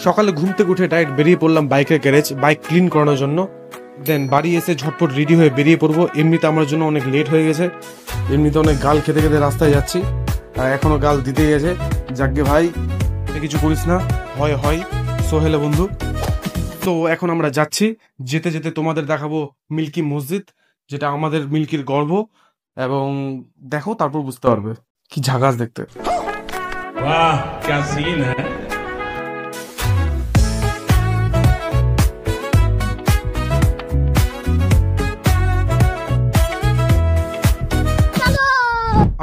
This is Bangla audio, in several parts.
সকালে ঘুম থেকে উঠে ডাইরেক্ট বেরিয়ে পড়লাম বাইকের গ্যারেজ, বাইক ক্লিন করানোর জন্য। দেন বাড়ি এসে ঝটপট রেডি হয়ে বেরিয়ে পড়বো। এমনিতে আমার জন্য অনেক লেট হয়ে গেছে, এমনিতে অনেক গাল খেতে খেতে রাস্তায় যাচ্ছি, আর এখনো গাল দিতেই গেছে। যাকগে ভাই, কিছু করিস না, হয় সোহেলে বন্ধু। তো এখন আমরা যাচ্ছি, যেতে যেতে তোমাদের দেখাবো মিল্কি মসজিদ, যেটা আমাদের মিল্কির গর্ব, এবং দেখো তারপর বুঝতে পারবে কি ঝাকাস দেখতে। वाह क्या सीन है।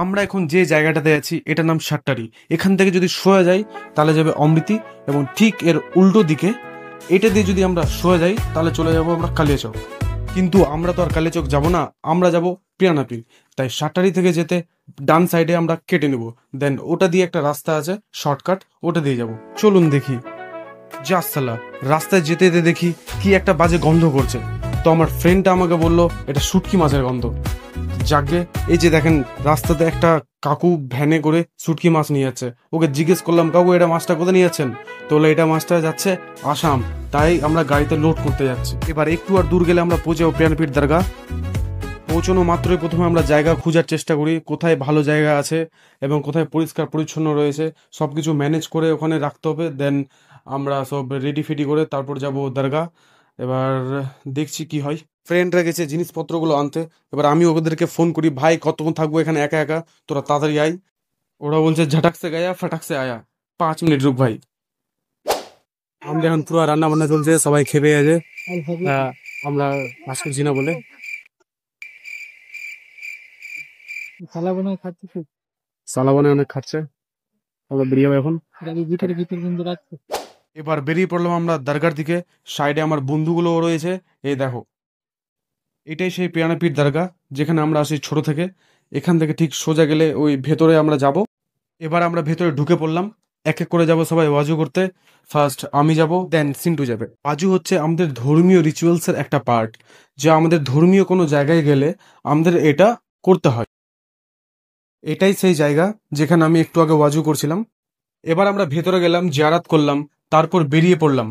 আমরা এখন যে জায়গাটাতে আছি এটার নাম সাট্টারি। এখান থেকে যদি সোজা যাই তাহলে যাবে অমৃতি, এবং ঠিক এর উল্টো দিকে এটা দিয়ে যদি আমরা সোজা যাই তাহলে চলে যাবো আমরা কালিয়াচক। কিন্তু আমরা তো আর কালিয়াচক যাব না, আমরা যাব পিরানাপি। তাই সাট্টারি থেকে যেতে ডান সাইডে আমরা কেটে নেব, দেন ওটা দিয়ে একটা রাস্তা আছে শর্টকাট, ওটা দিয়ে যাব। চলুন দেখি। জাসালা, রাস্তায় যেতে যেতে দেখি কি একটা বাজে গন্ধ করছে। তো আমার ফ্রেন্ডটা আমাকে বললো এটা শুটকি মাছের গন্ধ। যাকে এই যে দেখেন রাস্তাতে একটা কাকু ভ্যানে করে শুটকি মাছ নিয়ে যাচ্ছে। ওকে জিজ্ঞেস করলাম, কাকু এটা মাছটা কোথায় নিয়ে যাচ্ছেন? তো বলে এটা মাছটা যাচ্ছে আসাম, তাই আমরা গাড়িতে লোড করতে যাচ্ছি। এবার একটু আর দূর গেলে আমরা পৌঁছাবো পিরানপির দরগা। পৌঁছানো মাত্রই প্রথমে আমরা জায়গা খোঁজার চেষ্টা করি, কোথায় ভালো জায়গা আছে এবং কোথায় পরিষ্কার পরিচ্ছন্ন রয়েছে, সবকিছু ম্যানেজ করে ওখানে রাখতে হবে। দেন আমরা সব রেডি ফেডি করে তারপর যাব দরগা। এবার দেখছি কি হয়। ফ্রেন্ডরা গেছে জিনিসপত্রগুলো আনতে, এবার আমি ওদেরকে ফোন করি, ভাই কতক্ষণ থাকবো এখানে একা একা, তোরা তাড়াতাড়ি আয়। ওরা বলছে ঝটাক সে গায়া ফটাক সে আয়া, 5 মিনিট রুক ভাই। আমাদের এখন পুরো রান্না বান্না চলছে, সবাই খেপে আছে, আমরা কাজ করছি না বলে। সালাবানে অনেক খাচ্ছে, আমরা বেরিয়ে যাবো এখন। এবার বেরিয়ে পড়লাম আমরা দরগার দিকে। সাইডে আমার বন্ধুগুলো রয়েছে, এই দেখো এটাই সেই পিরানাপির দরগা যেখানে আমরা আসি ছোট থেকে। এখান থেকে ঠিক সোজা গেলে ওই ভেতরে আমরা যাব। এবার আমরা ভেতরে ঢুকে পড়লাম, এক এক করে যাব সবাই ওয়াজু করতে। ফার্স্ট আমি যাব, দেন সিন্টু যাবে। ওয়াজু হচ্ছে আমাদের ধর্মীয় রিচুয়ালসের একটা পার্ট, যা আমাদের ধর্মীয় কোনো জায়গায় গেলে আমাদের এটা করতে হয়। এটাই সেই জায়গা যেখানে আমি একটু আগে ওয়াজু করছিলাম। এবার আমরা ভেতরে গেলাম, জিয়ারাত করলাম, তারপর বেরিয়ে পড়লাম।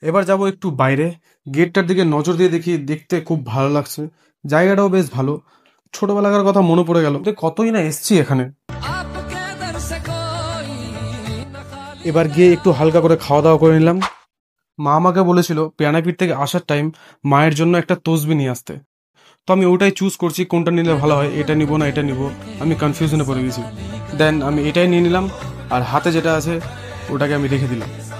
এবার যাব একটু বাইরে, গেটটার দিকে নজর দিয়ে দেখি, দেখতে খুব ভালো লাগছে, জায়গাটাও বেশ ভালো। ছোটবেলাকার কথা মনে পড়ে গেল, কতই না এসছি এখানে। এবার গিয়ে একটু হালকা করে খাওয়া দাওয়া করে নিলাম। মা আমাকে বলেছিল পিরানাপির থেকে আসার টাইম মায়ের জন্য একটা তসবি নিয়ে আসতে। তো আমি ওটাই চুজ করছি কোনটা নিলে ভালো হয়, এটা নিব না এটা নিব, আমি কনফিউশনে পড়ে গেছি। দেন আমি এটাই নিয়ে নিলাম, আর হাতে যেটা আছে ওটাকে আমি রেখে দিলাম।